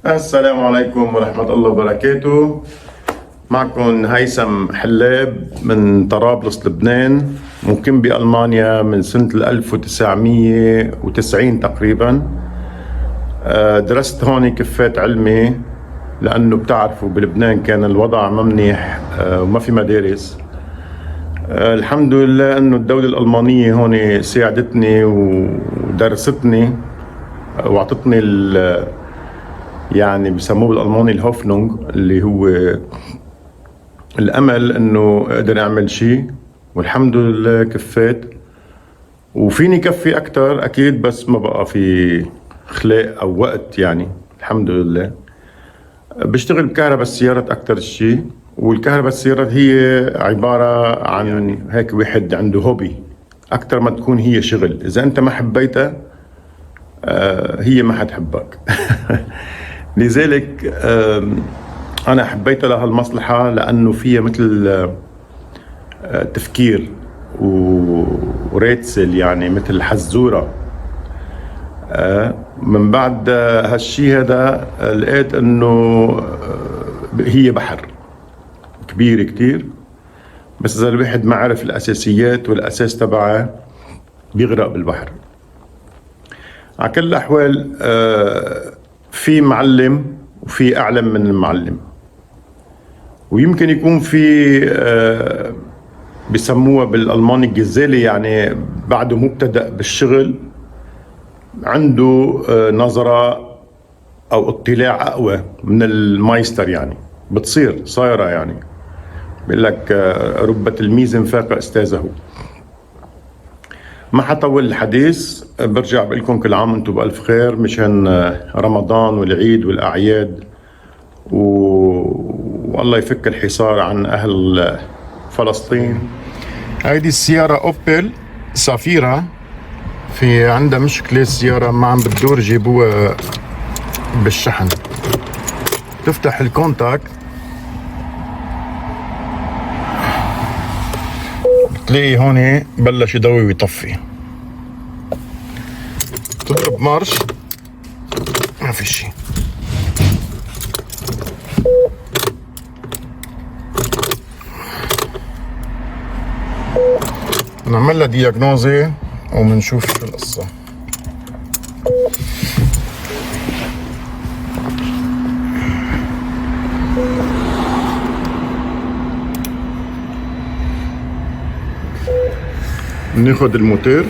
السلام عليكم ورحمة الله وبركاته. معكم هيثم حلاب من طرابلس لبنان، مقيم بألمانيا من سنة 1990 تقريبا. درست هون كفيت علمي لأنه بتعرفوا بلبنان كان الوضع ما منيح، وما في مدارس. الحمد لله أنه الدولة الألمانية هون ساعدتني ودرستني واعطتني يعني بسموه بالألماني الهوفنونج، اللي هو الأمل إنه أقدر أعمل شيء. والحمد لله كفيت، وفيني كفي أكتر أكيد، بس ما بقى في خلاق أو وقت يعني. الحمد لله. بشتغل بكهرباء السيارات أكتر شيء، والكهرباء السيارات هي عبارة عن هيك واحد عنده هوبي أكتر ما تكون هي شغل. إذا أنت ما حبيتها هي ما حتحبك. لذلك أنا حبيت لها المصلحة لأنه فيها مثل تفكير وريتسل، يعني مثل حزورة. من بعد هالشي هذا لقيت أنه هي بحر كبير كتير، بس إذا الواحد ما عرف الأساسيات والأساس تبعه بيغرق بالبحر. على كل الأحوال في معلم وفي أعلم من المعلم، ويمكن يكون في بسموها بالألماني الجزالي، يعني بعده مبتدأ بالشغل عنده نظرة أو اطلاع أقوى من المايستر، يعني بتصير صايرة. يعني بيقول لك رب تلميذ فاق أستاذه. ما حطول الحديث، برجع بقول لكم كل عام وانتم بألف خير، مشان رمضان والعيد والأعياد، والله يفك الحصار عن أهل فلسطين. هيدي السيارة أوبل سافيرا، في عندها مشكلة السيارة ما عم بتدور، جيبوها بالشحن. تفتح الكونتاكت بتلاقي هون بلش يضوي ويطفي. تضرب مارش ما في شي. نعمل لها دياغنوزي ومنشوف شو القصة. بناخد الموتور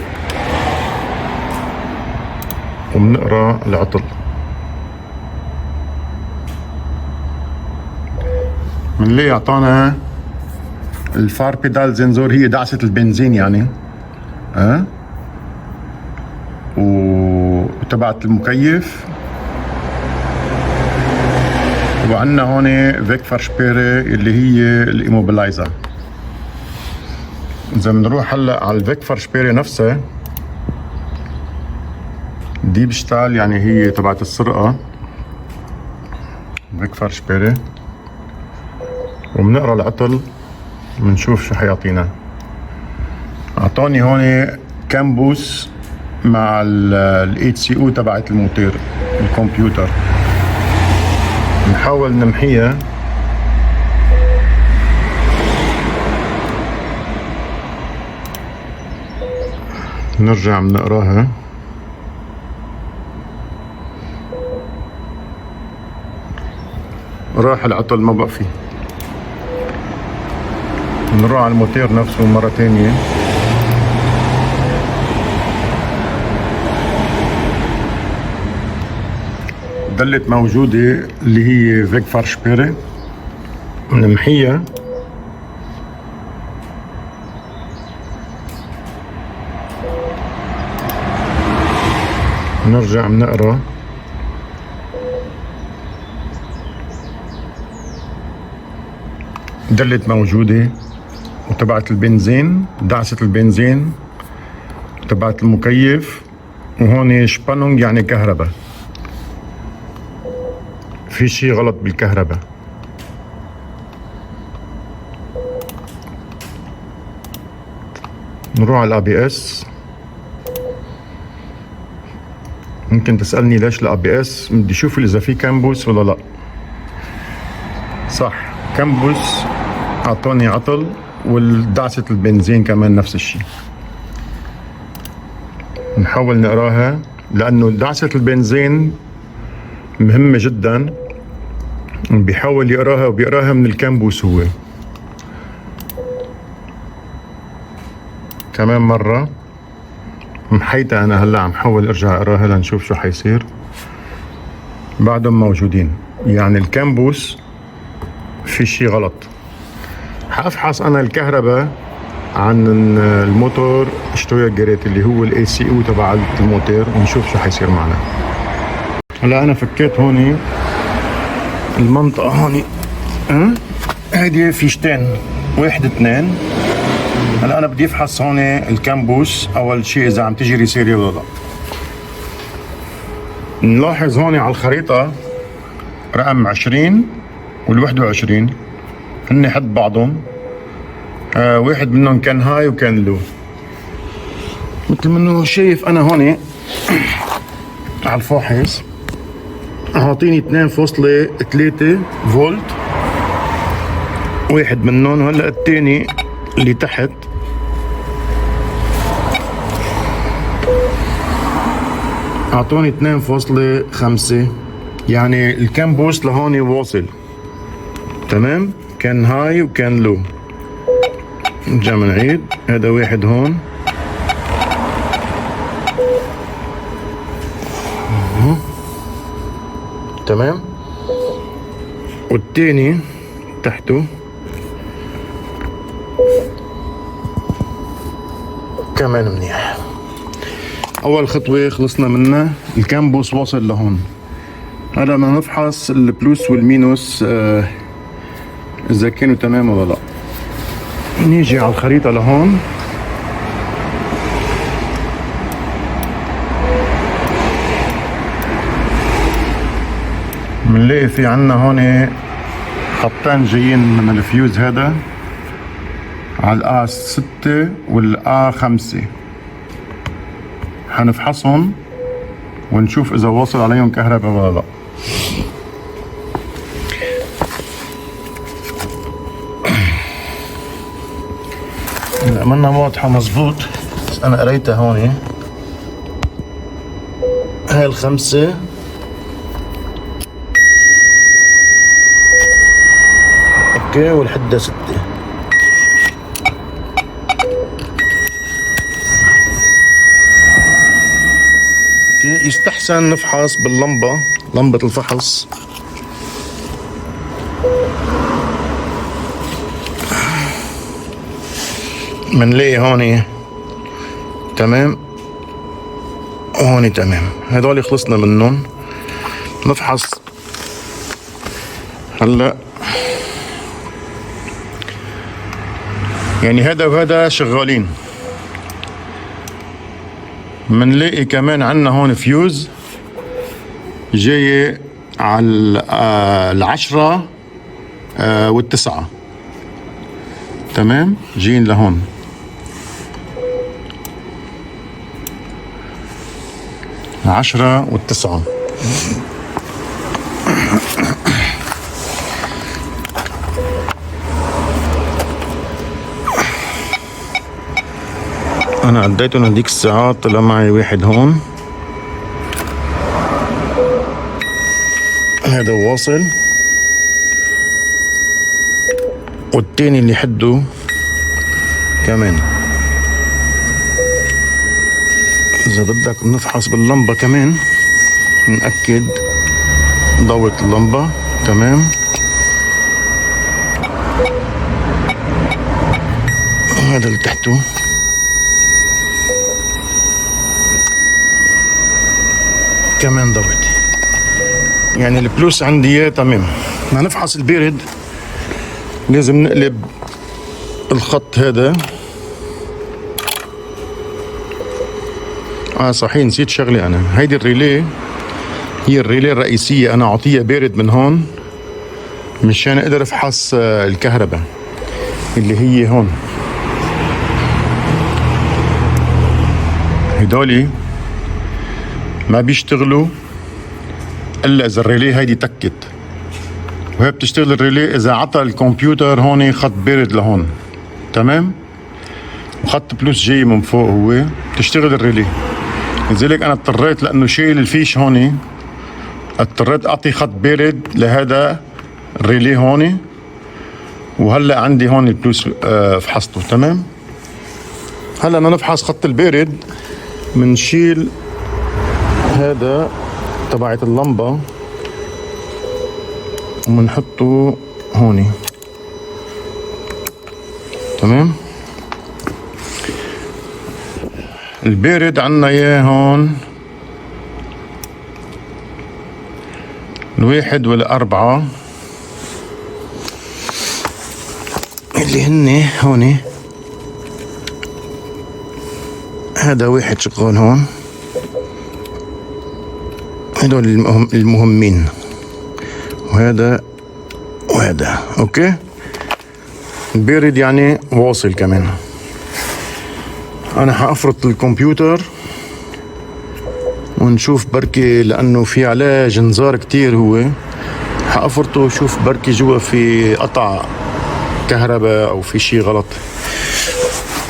وبنقرا العطل. بنلاقي اعطانا الفار بيدال زنزور، هي دعسة البنزين يعني، وتبعت المكيف. وعندنا هون فيك فرشبيري اللي هي الايموبلايزر. اذا بنروح هلا على الفيك فرشبيري نفسها، دي بشتغل، يعني هي تبعت السرقة فيك فرشبيري، وبنقرا العطل بنشوف شو حيعطينا. اعطاني هون كامبوس مع ال HCO تبعت الموتور الكمبيوتر. نحاول نمحيها. نرجع بنقراها. راح العطل ما بقى فيه. نروح على الموتور نفسه مرة تانية. ضلت موجودة اللي هي فيك فرشبيري، نمحيها. نرجع بنقرا. ضلت موجودة، وتبعت البنزين، دعسة البنزين تبعت المكيف، وهون شبانونج يعني كهرباء. في شي غلط بالكهرباء. نروح على الABS، ممكن تسألني ليش لا بي اس، بدي اشوف اذا في كامبوس ولا لا. صح، كامبوس اعطوني عطل، والدعسة البنزين كمان نفس الشيء. نحاول نقراها لانه دعسة البنزين مهمة جدا، بيحاول يقراها وبيقراها من الكامبوس هو. كمان مرة محيتها انا هلا، عم حاول ارجع اقراها لنشوف شو حيصير. بعدهم موجودين، يعني الكامبوس في شي غلط. حافحص انا الكهرباء عن الموتور اشتويا جريت اللي هو الاي سي او تبع الموتور، ونشوف شو حيصير معنا. هلا انا فكيت هوني المنطقة هوني، هيدي فيشتين، واحد اثنين. هلا انا بدي افحص هون الكامبوس اول شيء اذا عم تجري سيريا ولا لا. نلاحظ هون على الخريطة رقم 20 وال21 هن حد بعضهم. واحد منهم كان هاي وكان لو، مثل منه شايف انا هون على الفاحص اعطيني 2.3 فولت واحد منهم. وهلا الثاني اللي تحت اعطوني 2.5. يعني الكامبوس لهون واصل تمام، كان هاي وكان لو. نرجع بنعيد، هذا واحد هون تمام، والتاني تحته كمان منيح. اول خطوة خلصنا منها، الكامبوس وصل لهون. هلا بدنا نفحص البلوس والمينوس اذا كانوا تمام ولا لا. نيجي على الخريطة لهون، بنلاقي في عنا هون خطين جايين من الفيوز هذا على الآ 6 والآ 5. حنفحصهم ونشوف إذا وصل عليهم كهرباء ولا لا. منا واضحة مزبوط، بس أنا قريتها هون. هاي الخمسة اوكي، والحدة 6. اوكي، يستحسن نفحص باللمبة، لمبة الفحص. منلاقي هون تمام وهون تمام، هدول خلصنا منهم. نفحص هلا، يعني هذا وهذا شغالين. منلاقي كمان عنا هون فيوز جاي على 10 و9 تمام، جايين لهون. عشرة والتسعة. أنا عديتهم هديك الساعات، طلع معي واحد هون، هذا واصل، والتاني اللي حده كمان. إذا بدك نفحص باللمبة كمان، نأكد ضوء اللمبة تمام. هذا اللي تحته كمان ضوت، يعني البلوس عندي تمام. بدنا نفحص البارد، لازم نقلب الخط هذا. صحيح نسيت شغلة، أنا هيدي الريلي هي الريلي الرئيسية، أنا أعطيها بارد من هون مشان أقدر أفحص الكهرباء اللي هي هون. هدولي ما بيشتغلوا الا اذا الريلي هيدي تكت، وهي بتشتغل الريلي اذا عطى الكمبيوتر هون خط بارد لهون. تمام. وخط بلوس جاي من فوق هو بتشتغل الريلي. لذلك انا اضطريت لانه شايل الفيش هون، اضطريت اعطي خط بارد لهذا الريلي هون، وهلا عندي هون البلوس فحصته. تمام. هلا بدنا نفحص خط البارد. منشيل هذا تبعت اللمبة ومنحطه هون. تمام. البارد عنا اياه هون 1 و4 اللي هن هون. هذا 1 شغال هون، هدول المهمين، وهذا اوكي. البارد يعني واصل كمان. انا حافرط الكمبيوتر ونشوف بركي، لانه في عليه جنزار كتير، هو حافرطه وشوف بركي جوا في قطع كهرباء او في شي غلط.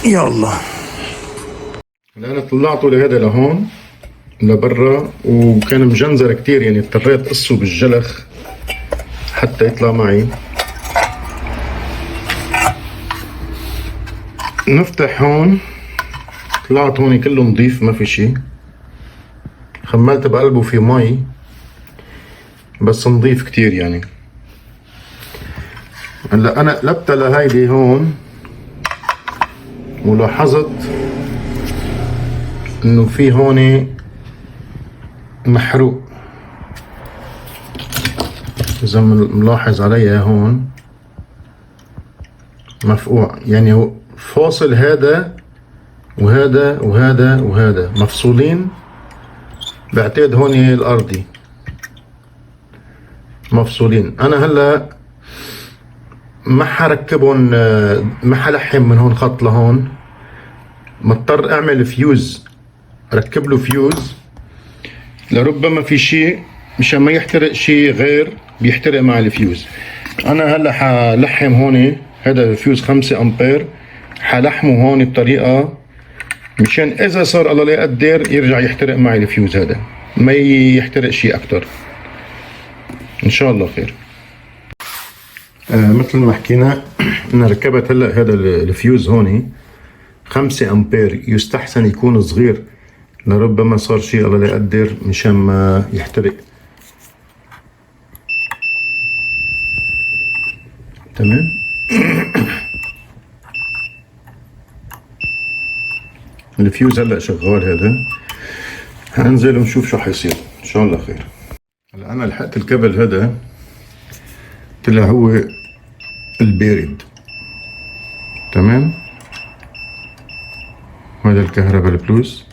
يلا انا طلعته لهذا لهون لبرا، وكان مجنزر كتير، يعني اضطريت قصه بالجلخ حتى يطلع معي. نفتح هون، طلعت هون كله نظيف ما في شي. خملت بقلبه في مي بس نظيف كتير يعني. هلا انا قلبتها لهيدي هون ولاحظت انه في هون محروق، اذا ملاحظ عليها هون مفقوع، يعني هو فاصل. هذا وهذا وهذا وهذا مفصولين. بعتقد هون الارضي مفصولين. انا هلا ما حركبهم، ما حلحم من هون خط لهون، مضطر اعمل فيوز، ركب له فيوز لربما في شيء مشان ما يحترق شيء غير بيحترق مع الفيوز. انا هلا حلحم هون هذا الفيوز 5 امبير، حلحمه هون بطريقه مشان اذا صار الله لا يقدر يرجع يحترق معي الفيوز، هذا ما يحترق شيء اكتر ان شاء الله خير. مثل ما حكينا انا ركبت هلا هذا الفيوز هون 5 امبير، يستحسن يكون صغير لربما صار شيء الله لا يقدر مشان ما يحترق. تمام. الفيوز هلا شغال، هذا هنزل ونشوف شو حيصير ان شاء الله خير. هلا انا لحقت الكابل، هذا طلع هو البارد. تمام. هذا الكهرباء البلوس،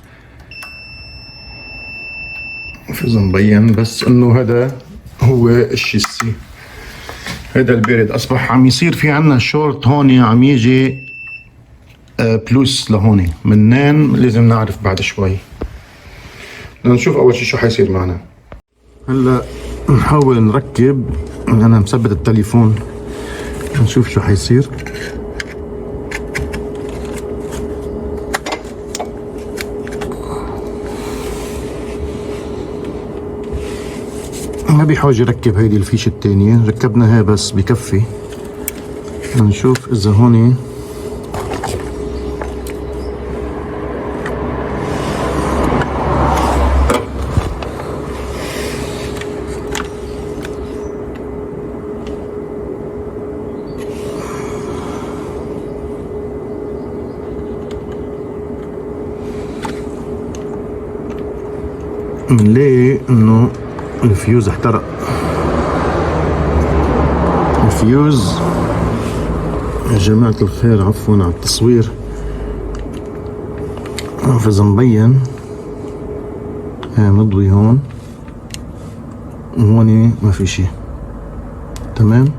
إذا مبين بس انه هذا هو الشيسي. هذا البارد اصبح عم يصير في عنا شورت هون، عم يجي بلوس لهون. منين لازم نعرف بعد شوي. بدنا نشوف اول شي شو حيصير معنا. هلا نحاول نركب، انا مثبت التليفون، نشوف شو حيصير. ما بيحاول يركب هيدي الفيشة التانية، ركبنا هي بس بكفي. نشوف اذا هون منلاقي انه الفيوز احترق. الفيوز يا جماعة الخير، عفوا على التصوير، إذا مبين مضوي هون وهون ما في شي. تمام.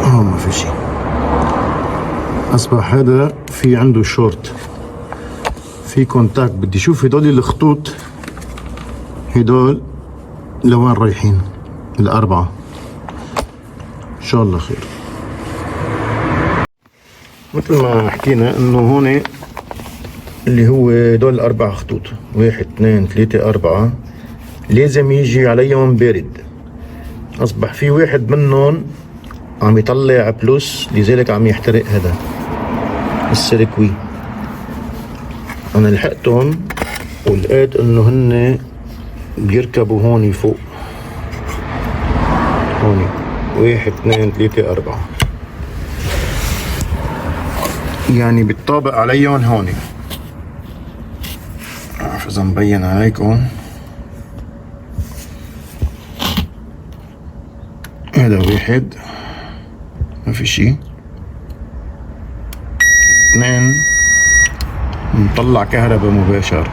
هون ما في شي. اصبح هذا في عنده شورت، في كونتاكت. بدي اشوف هدول الخطوط هدول لوين رايحين الأربعة. إن شاء الله خير. مثل ما حكينا إنه هون اللي هو دول الأربع خطوط، 1 2 3 4 لازم يجي عليهم بارد. أصبح في واحد منهم عم يطلع بلس، لذلك عم يحترق هذا السيركوي. أنا لحقتهم ولقيت إنه هن بيركبوا هون فوق، هون 1 2 3 4 يعني بيطابق عليهم هون. بعرف إذا مبين عليكم. هذا واحد ما في شي. 2 مطلع كهرباء مباشر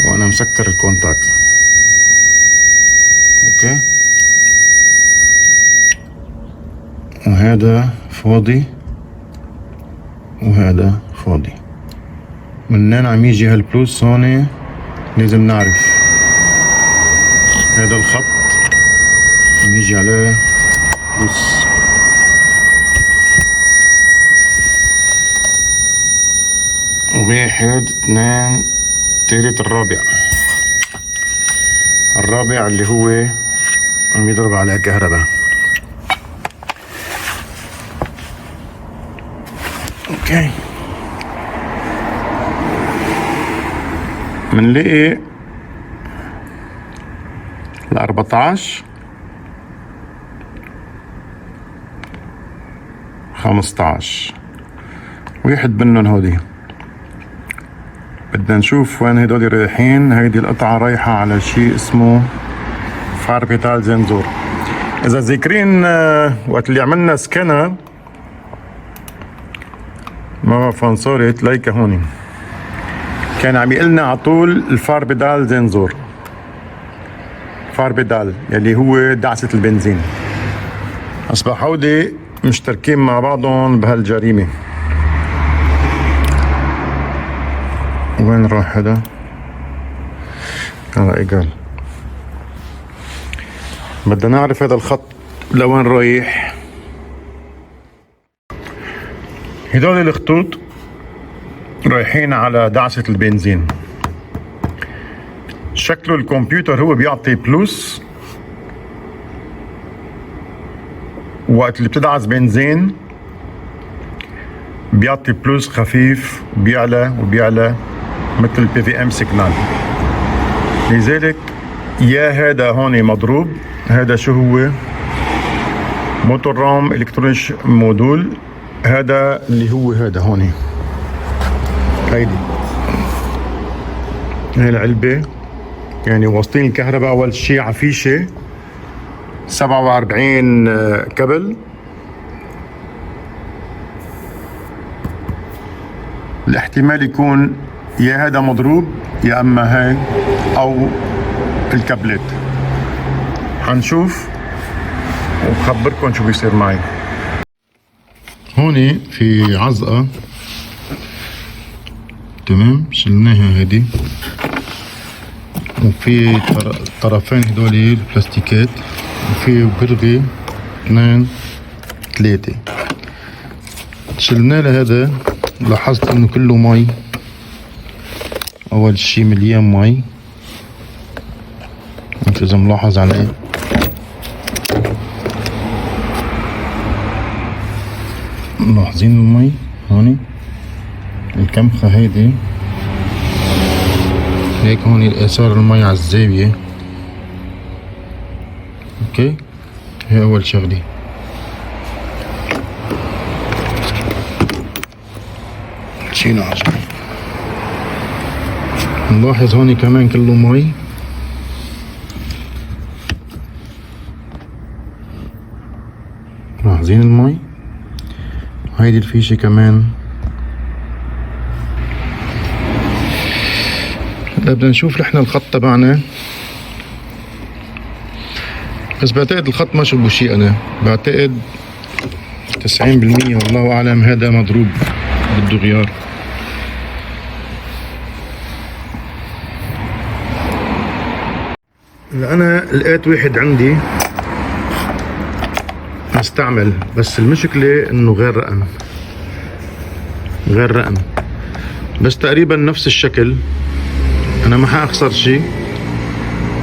وانا مسكر الكونتاكت. اوكي، وهذا فاضي وهذا فاضي. منين عم يجي هالبلوس هون؟ لازم نعرف هذا الخط عم يجي عليه بلوس. واحد اثنين ثالث الرابع اللي هو عم يضرب على كهرباء. اوكي، منلاقي 14 15 واحد منهم هودي. بدنا نشوف وين هدول رايحين. هيدي القطعة رايحة على شيء اسمه فاربيتال زنزور. إذا ذاكرين وقت اللي عملنا سكانر ما بعرف وين صارت ليكا هوني، كان عم يقلنا على طول الفاربيدال زنزور. فاربيدال يلي هو دعسة البنزين. أصبح هودي مشتركين مع بعضهم بهالجريمة. وين راح هذا؟ هذا إيجال. بدنا نعرف هذا الخط لوين رايح. هدول الخطوط رايحين على دعسة البنزين. شكله الكمبيوتر هو بيعطي بلس وقت اللي بتدعس بنزين، بيعطي بلس خفيف بيعلى وبيعلى مثل بي في ام سيجنال. لذلك يا هذا هون مضروب، هذا شو هو؟ موتور رام الكترونيش مودول. هذا اللي هو هذا هون، هيدي هي العلبة. يعني واصلين الكهرباء اول شيء على فيشة 47 كابل. الاحتمال يكون يا هذا مضروب يا اما هاي او الكابلات. حنشوف وبخبركم شو بيصير معي. هون في عزقة، تمام، شلناها هذه، وفي طرفين هدول البلاستيكات، وفي برغي 2 3. شلنا له هذا. لاحظت انه كله مي. اول شي مليان مي، انت اذا ملاحظ عليه. ملاحظين المي هوني الكمخة هيدي هيك. هون اثار المي على الزاوية. اوكي، هي اول شغلة. شينا عشان نلاحظ هون كمان كله مي. ملاحظين المي. هيدي الفيشة كمان. هلا بدنا نشوف نحن الخط تبعنا، بس بعتقد الخط ما شربوا شيء. انا بعتقد 90% والله اعلم هذا مضروب بده غيار. انا لقيت واحد عندي مستعمل، بس المشكلة انه غير رقم، بس تقريبا نفس الشكل. انا ما حاخسر شيء،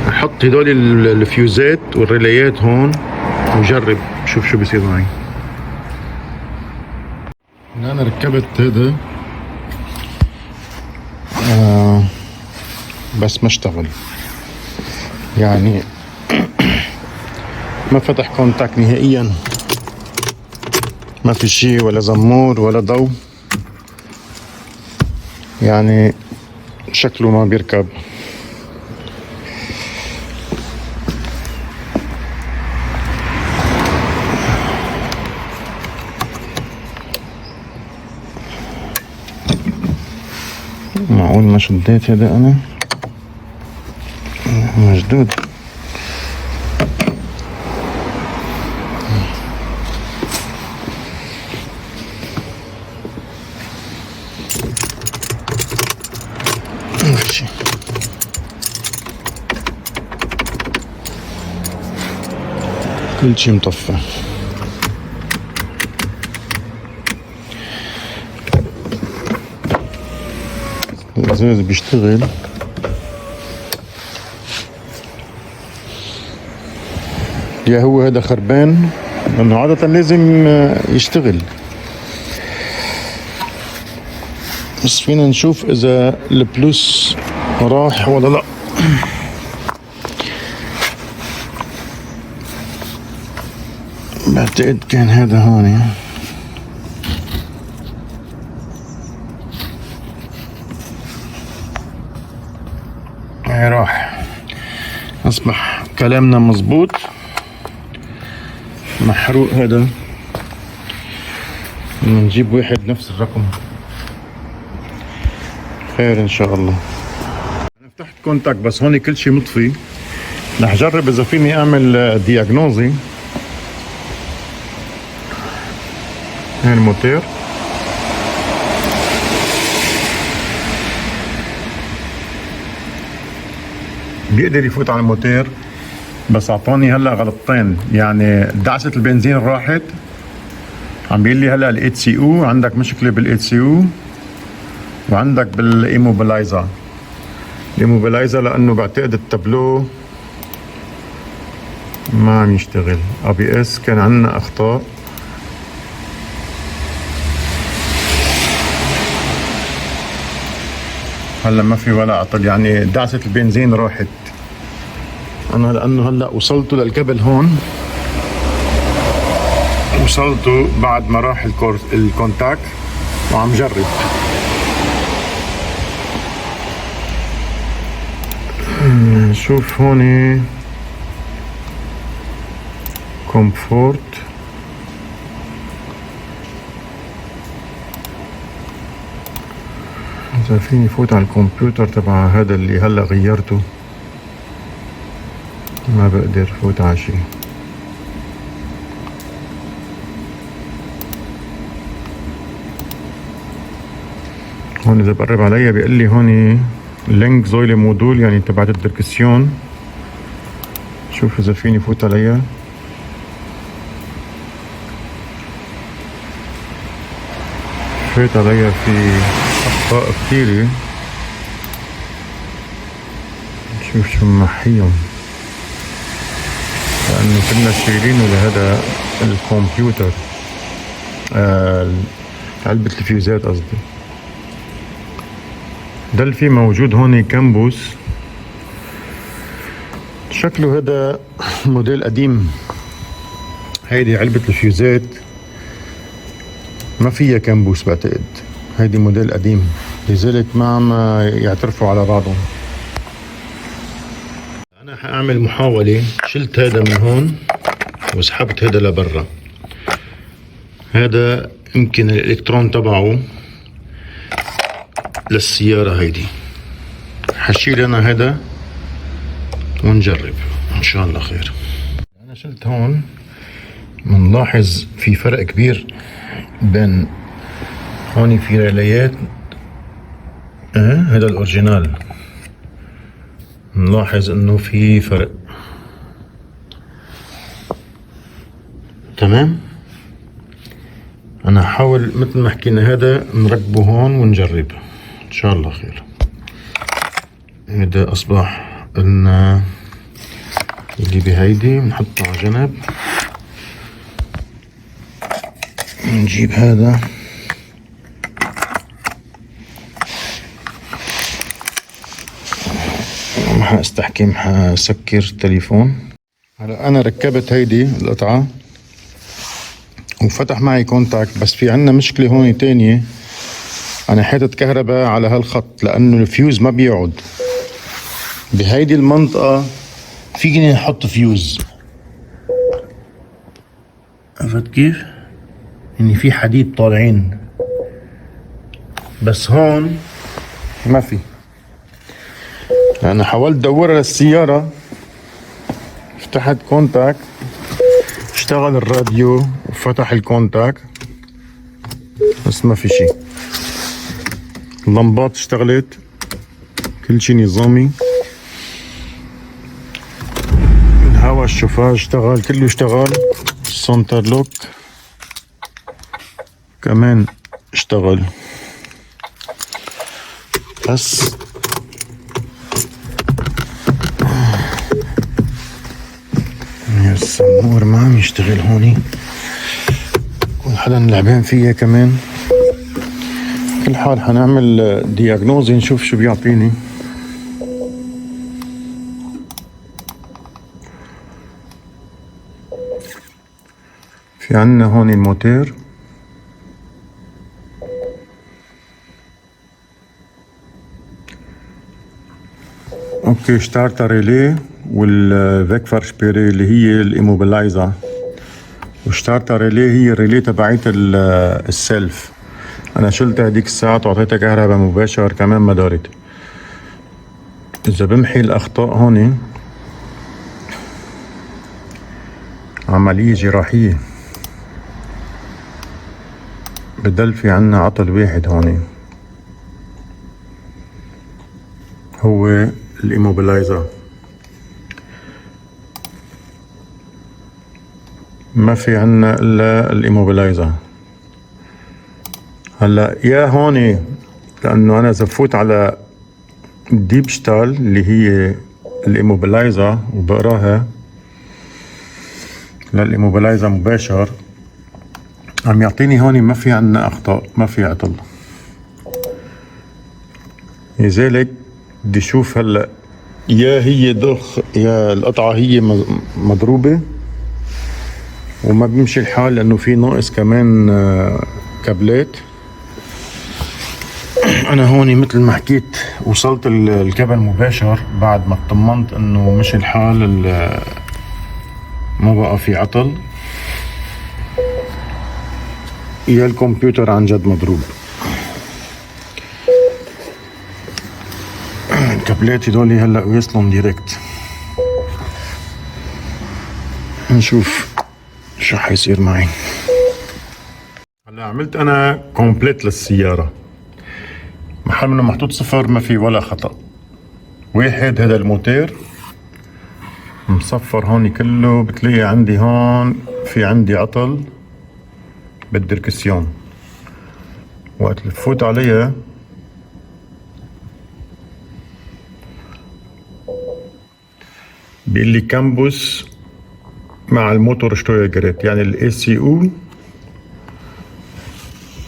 احط هدول الفيوزات والريليات هون وجرب شوف شو بصير معي. انا ركبت هذا بس ما اشتغل، يعني ما فتح كونتاكت نهائيا، ما في شيء ولا زمور ولا ضوء، يعني شكله ما بيركب. معقول ما شديت هذا انا مشدود. ماشي، كل شي مطفى. الازاز بيشتغل، يا هو هذا خربان لانه عادة لازم يشتغل. بس فينا نشوف اذا البلوس راح ولا لا. بعتقد كان هذا هون. راح، اصبح كلامنا مزبوط. محروق هذا، نجيب واحد نفس الرقم، خير ان شاء الله. انا فتحت كونتاكت بس هون كل شيء مطفي. رح اجرب اذا فيني اعمل دياغنوزي. هاي الموتور، بيقدر يفوت على الموتور، بس اعطاني هلا غلطتين. يعني دعسة البنزين راحت، عم بيقول لي هلا ال HCU عندك مشكلة بال HCU وعندك بالايموبلايزر. الايموبلايزر لانه بعتقد التابلو ما عم يشتغل. ABS كان عندنا اخطاء. هلا ما في ولا عطل، يعني دعسة البنزين راحت. انا لانه هلا وصلته للكابل هون، وصلته بعد ما راح الكونتاكت وعم جرب. شوف هون كومفورت، إذا فيني فوت على الكمبيوتر تبع هذا اللي هلا غيرته. ما بقدر فوت على شي. هون اذا بقرب عليا بيقول لي هون لينك زويلة مودول، يعني تبعت الدركسيون. شوف اذا فيني فوت عليها. فوت عليها في اخطاء كثيرة. شوف شو محيهم، لانه كنا شايلينه لهذا الكمبيوتر، علبة الفيوزات قصدي. ده اللي فيه موجود هون كامبوس. شكله هذا موديل قديم. هيدي علبة الفيوزات ما فيها كامبوس بعتقد، هيدي موديل قديم، لذلك ما عم يعترفوا على بعضهم. انا حاعمل محاولة. شلت هذا من هون وسحبت هذا لبرا. هذا يمكن الالكترون تبعه للسيارة هيدي. حشيل انا هذا ونجرب ان شاء الله خير. انا شلت هون، بنلاحظ في فرق كبير بين هون في ريليات. هذا الاوريجينال نلاحظ انه في فرق. تمام. انا هحاول مثل ما حكينا هذا نركبه هون ونجرب ان شاء الله خير. هذا اصبح لنا اللي بهيدي، بنحطه على جنب. نجيب هذا ما حاستحكم، حسكر التليفون. هلا انا ركبت هيدي القطعة وفتح معي كونتاكت، بس في عنا مشكلة هون تانية. انا حاطط كهرباء على هالخط لانه الفيوز ما بيقعد بهيدي المنطقة. فيني نحط فيوز، عرفت كيف؟ يعني في حديد طالعين، بس هون ما في. انا حاولت ادورها للسيارة، فتحت كونتاكت، اشتغل الراديو وفتح الكونتاكت، بس ما في شي. اللمبات اشتغلت، كل شي نظامي. الهواء الشوفاج اشتغل، كله اشتغل. السنتر لوك كمان اشتغل، بس السمور ما عم يشتغل هوني. كل حدا لعبان فيها كمان. كل حال حنعمل دياغنوزي نشوف شو بيعطيني. في عنا هون الموتور، اوكي. شتارتر ريلي والفيكفر شبيري اللي هي الايموبلايزر، وشتارتر ريلي هي الريلي تبعيت السيلف. انا شلتها هديك الساعة وعطيتها كهرباء مباشر كمان ما دارت. اذا بمحي الاخطاء هون عملية جراحية، بدل في عنا عطل واحد هون، هو الايموبلايزر. ما في عنا الا الايموبلايزر. هلا يا هون لانه انا زفوت على ديبشتال اللي هي الايموبلايزر وبقراها للايموبلايزر مباشر، عم يعطيني هون ما في عنا اخطاء، ما في عطل. لذلك بدي اشوف هلا يا هي ضخ يا القطعة هي مضروبة وما بيمشي الحال، لانه في ناقص كمان كابلات. انا هون مثل ما حكيت وصلت الكابل مباشر بعد ما اطمنت انه مشي الحال، ما بقى في عطل. يا الكمبيوتر عن جد مضروب. الكابلات هدول هلا ويصلون ديركت. نشوف شو حيصير معي. هلا عملت انا كومبليت للسيارة، محل منه محطوط صفر ما في ولا خطأ. واحد هذا الموتور مصفر هون كله، بتلاقي عندي هون في عندي عطل بالدركسيون. وقت اللي تفوت عليها بيقول لي كامبوس مع الموتور شتويجريت، يعني الاي سي او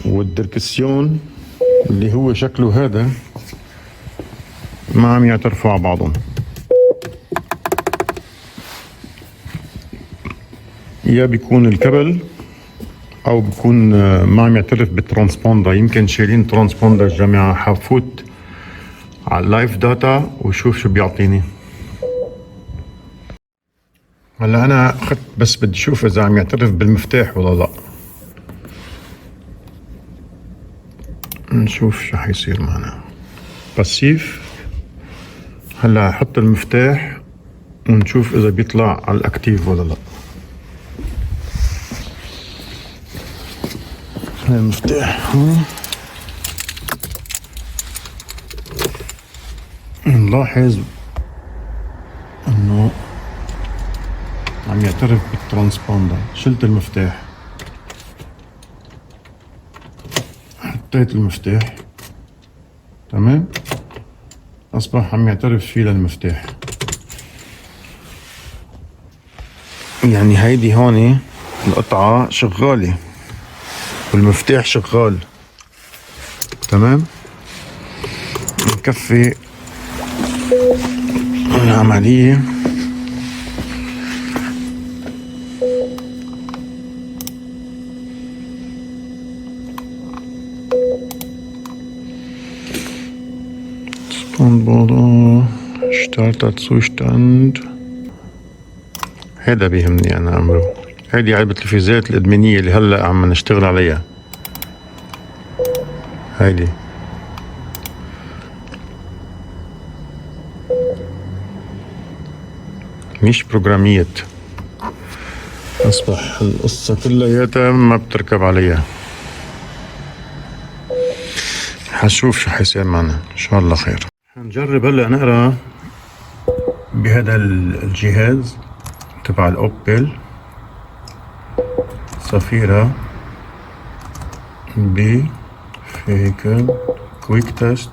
والدركسيون اللي هو شكله هذا ما عم يعترفوا على بعضهم. يا بيكون الكبل او بيكون ما عم يعترف بالترانسبوندر. يمكن شايلين ترانسبوندر جماعة. حفوت على اللايف داتا وشوف شو بيعطيني. هلا انا اخذت بس بدي اشوف اذا عم يعترف بالمفتاح ولا لا. نشوف شو حيصير معنا. باسيف. هلا احط المفتاح ونشوف اذا بيطلع على الاكتيف ولا لا. المفتاح نلاحظ انه عم يعترف بالترانسبوندر. شلت المفتاح، حطيت المفتاح، تمام، اصبح عم يعترف فيه للمفتاح. يعني هيدي هون القطعة شغالة والمفتاح شغال، تمام. نكفي العملية. Spannbord startet Zustand. هذا بيهمني أنا أمره. هذه علبة الفيزات الإدمانية اللي هلأ عم نشتغل عليها. هيدي مش بروجرامية، أصبح القصة كلياتها ما بتركب عليها. حنشوف شو حيصير معنا إن شاء الله خير. حنجرب هلأ نقرأ بهذا الجهاز تبع الأوبل صفيرة ب فيكل كويك تيست.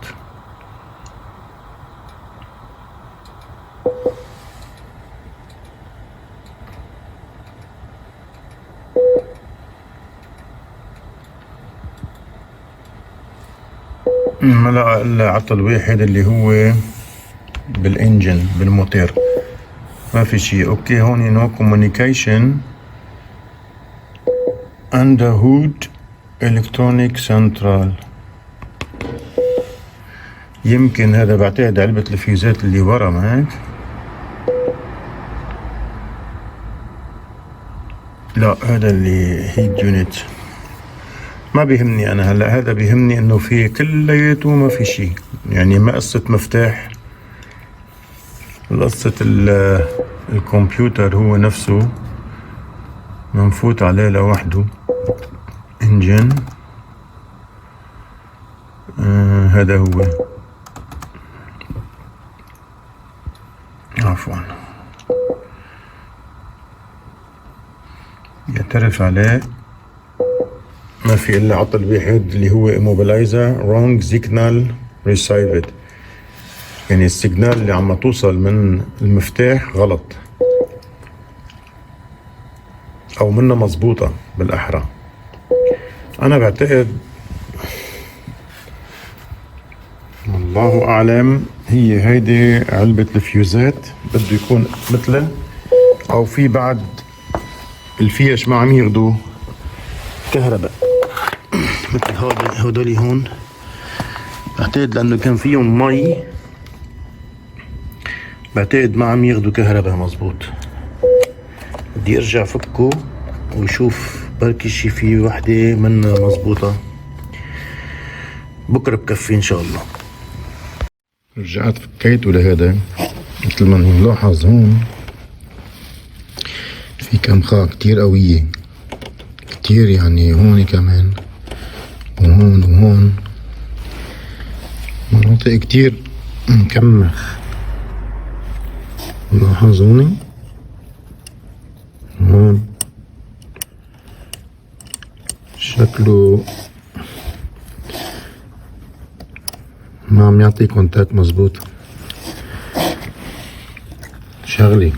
ما لقى الا عطل واحد اللي هو بالانجن بالموتور، ما في شيء. اوكي هون نو كوميونيكيشن اند هود الكترونيك سنترال. يمكن هذا بعتقد علبة الفيوزات اللي ورا، ما هيك؟ لا هذا اللي هيت يونت. ما بيهمني انا هلا، هذا بيهمني انه في كلياته ما في شيء. يعني ما قصة مفتاح، قصة الكمبيوتر هو نفسه منفوت عليه لوحده. انجن هذا هو، عفوا يعترف عليه. ما في الا عطل واحد اللي هو immobilizer wrong signal received. يعني السيجنال اللي عم توصل من المفتاح غلط او منها مزبوطة بالاحرى. انا بعتقد والله اعلم هي هيدي علبة الفيوزات، بده يكون مثله او في بعد الفيش ما عم ياخدوا كهرباء مثل هودولي هون. بعتقد لانه كان فيهم مي، بعتقد ما عم ياخدوا كهرباء مزبوط. بدي ارجع فكه وشوف بركي شي في وحدة منا مزبوطة. بكرة بكفي ان شاء الله. رجعت فكيته لهذا. مثل ما نلاحظ هون في كمخة كتير قوية كتير، يعني هون كمان وهون وهون مناطق كتير مكمخ. لاحظوني هون شكله ما عم يعطي كونتاكت مزبوط. شغلي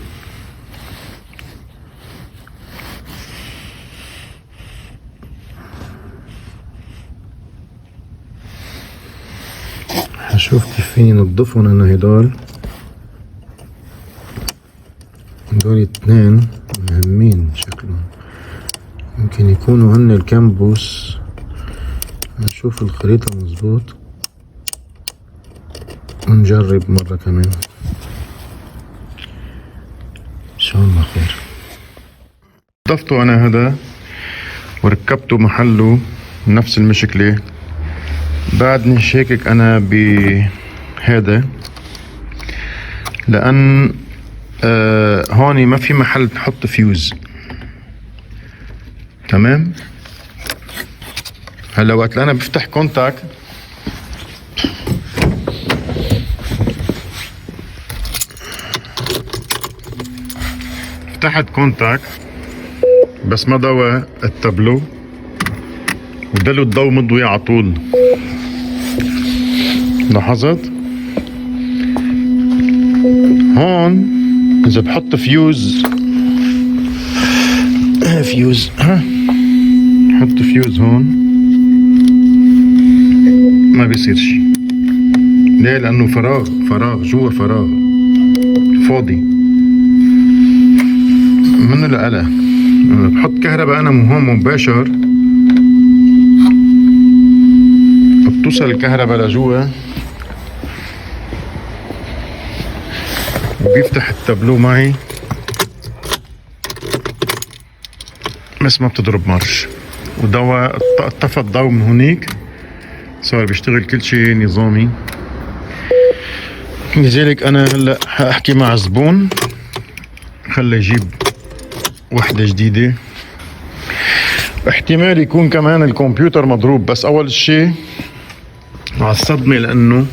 حشوف كيف فيني نضفهم. انا هدول اتنين مهمين شكلهم، يمكن يكونوا هن الكامبوس. نشوف الخريطة مزبوط ونجرب مرة كمان ان شاء الله خير. ضفته انا هذا وركبته محله نفس المشكلة. بعدني شاكك انا بهذا لان هون ما في محل تحط فيوز، تمام. هلا وقت انا بفتح كونتاكت فتحت كونتاكت بس ما ضوى التابلو، ودلو الضوء مضوي على طول. لاحظت؟ هون اذا بحط فيوز حط فيوز هون ما بيصير شي. ليه؟ لانه فراغ جوا، فراغ فاضي منه لقلق. بحط كهرباء انا هون مباشر، بتوصل الكهرباء لجوا وبيفتح التابلو معي بس ما بتضرب مارش. وضوى طفى الضوء من هونيك، صار بيشتغل كل شيء نظامي. لذلك انا هلا حاحكي مع الزبون خليه يجيب وحدة جديدة. احتمال يكون كمان الكمبيوتر مضروب، بس اول شيء على الصدمة لانه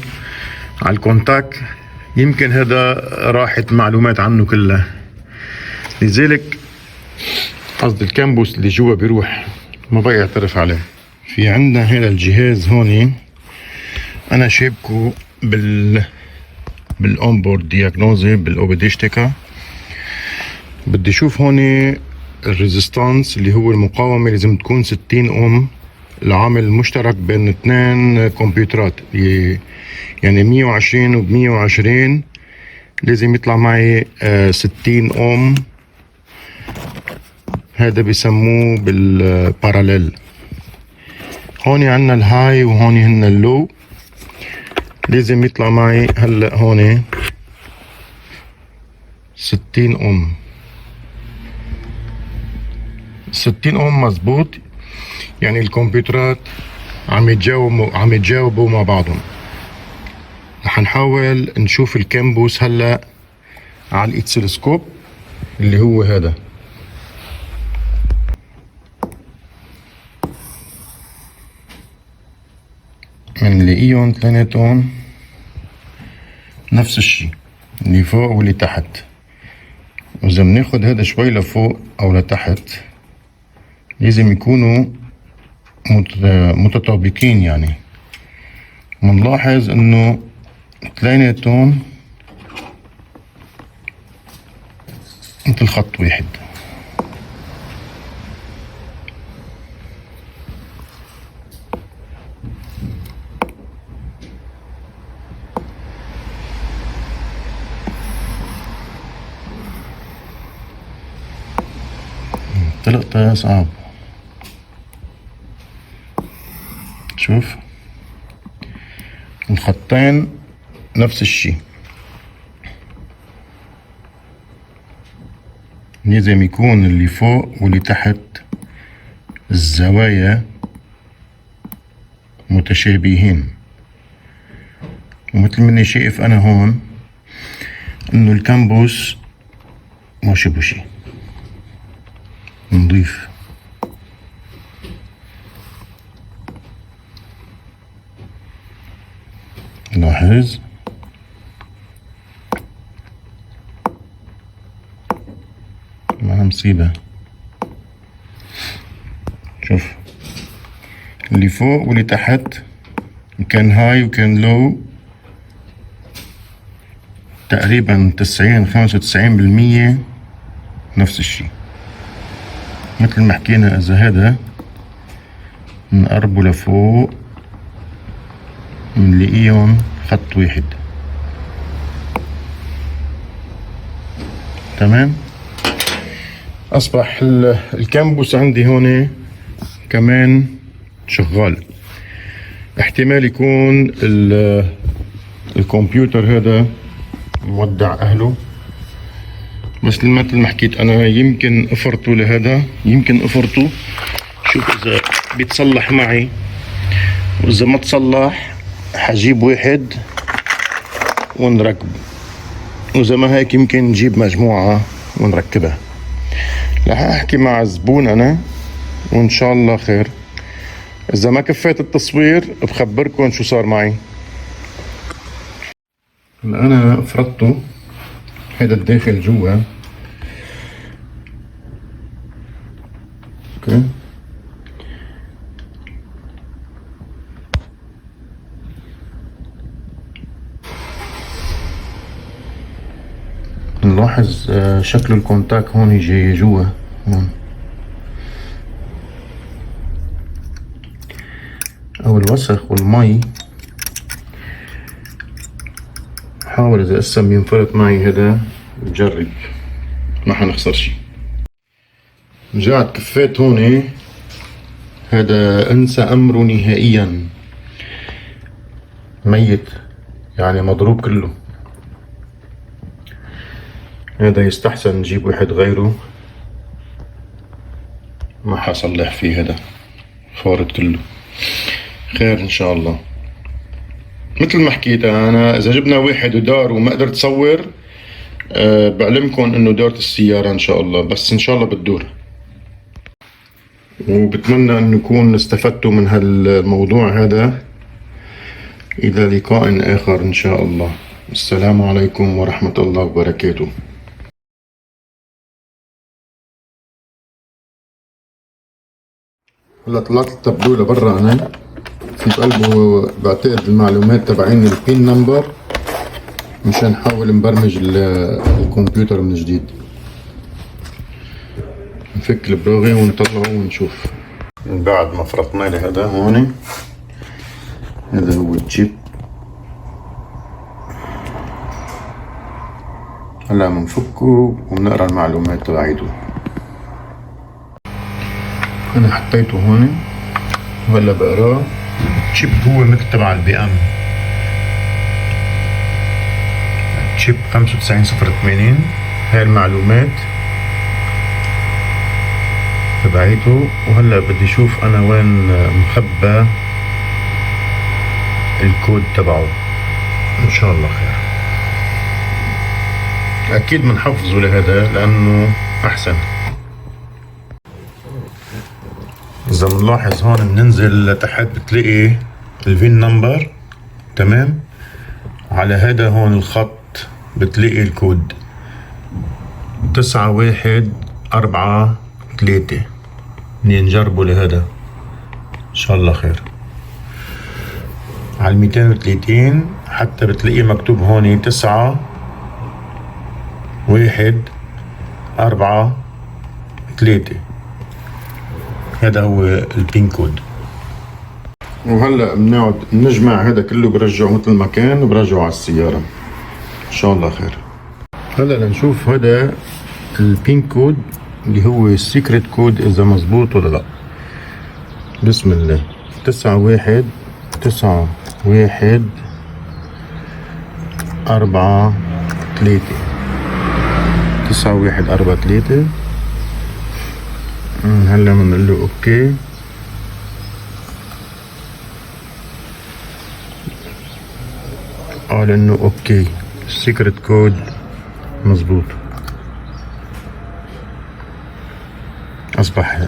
على الكونتاك يمكن هذا راحت معلومات عنه كلها. لذلك قصد الكامبوس اللي جوا بيروح ما بقى يعترف عليه. في عندنا هذا الجهاز هوني انا شابكه بالاونبورد دياجنوزي بالاوبيديشتيكا. بدي اشوف هوني الريزيستانس اللي هو المقاومة لازم تكون 60 اوم، العامل المشترك بين اثنين كمبيوترات يعني 120 و 120 لازم يطلع معي 60 اوم. هذا بيسموه بالباراليل. هوني عنا الهاي وهوني هن اللو، لازم يطلع معي هلا هوني 60 اوم. 60 اوم مزبوط، يعني الكمبيوترات عم يتجاوبوا مع بعضهم. رح نحاول نشوف الكامبوس هلا على الاكسلسكوب اللي هو هذا. بنلاقيهم اثنيناتهم نفس الشيء، اللي فوق واللي تحت. واذا بناخد هذا شوي لفوق او لتحت لازم يكونوا متطابقين. يعني منلاحظ انه اثنيناتهم مثل خط واحد. طلقتها صعب. شوف الخطين نفس الشي، لازم يكون اللي فوق واللي تحت الزوايا متشابهين. ومثل مني شايف انا هون انه الكامبوس ماشي بشي نضيف. لاحظ معنا مصيبة. شوف اللي فوق واللي تحت كان هاي وكان لو تقريبا 95% نفس الشي. مثل ما حكينا اذا هذا نقربه لفوق بنلاقيهم خط واحد. تمام. اصبح الكامبوس عندي هون كمان شغال. احتمال يكون الكمبيوتر هذا مودع اهله، بس مثل ما حكيت انا يمكن افرطه لهذا، يمكن افرطه. شوف اذا بيتصلح معي، واذا ما تصلح حجيب واحد ونركبه، واذا ما هيك يمكن نجيب مجموعة ونركبها. رح احكي مع الزبون انا وان شاء الله خير. اذا ما كفيت التصوير بخبركم شو صار معي. هلا انا فرطته هذا الداخل جوا، اوكي. نلاحظ شكل الكونتاك هون جاي جوا هون، او الوسخ والمي. حاول اذا اسا بينفرط معي هذا بجرب، ما حنخسر شي. رجعت كفيت هون، هذا انسى امره نهائيا، ميت يعني مضروب كله. هذا يستحسن نجيب واحد غيره، ما حصلح فيه، هذا فارط كله. خير ان شاء الله. مثل ما حكيت انا، اذا جبنا واحد ودار وما قدرت تصور، بعلمكم انه دارت السيارة ان شاء الله، بس ان شاء الله بتدور. وبتمنى ان نكون استفدتوا من هالموضوع هذا. الى لقاء اخر ان شاء الله. السلام عليكم ورحمة الله وبركاته. هلا طلعت التبدولة برا، انا في قلبه بعتقد المعلومات تبعين البين نمبر، مشان نحاول نبرمج الكمبيوتر من جديد. نفك البراغي ونطلعه ونشوف. بعد ما فرطنا له هذا هون، هذا هو الجيب. هلا بنفكه وبنقرا المعلومات تبعيته. انا حطيته هون وهلا بقراه. الشيب هو مثل تبع البي ام، شيب 9508. هاي المعلومات تبعيته. وهلا بدي اشوف انا وين مخبى الكود تبعه. ان شاء الله خير. اكيد بنحفظه لهذا لانه احسن. اذا بنلاحظ هون بننزل لتحت بتلاقي الفين نمبر، تمام. على هذا هون الخط بتلاقي الكود 9143. نجربه لهذا ان شاء الله خير. على 230 حتى بتلاقيه مكتوب هون 9143. هذا هو البين كود. وهلا بنقعد نجمع هذا كله، برجعه مثل ما كان وبرجعه على السيارة ان شاء الله خير. هلا لنشوف هذا البين كود اللي هو السيكريت كود اذا مزبوط ولا لا. بسم الله. 9143. تسعة واحد أربعة ثلاثة. هلا بنقول له اوكي. قال انه اوكي، السيكريت كود مظبوط. اصبح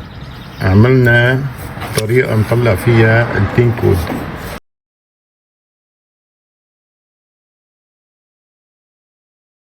عملنا طريقة نطلع فيها البين كود.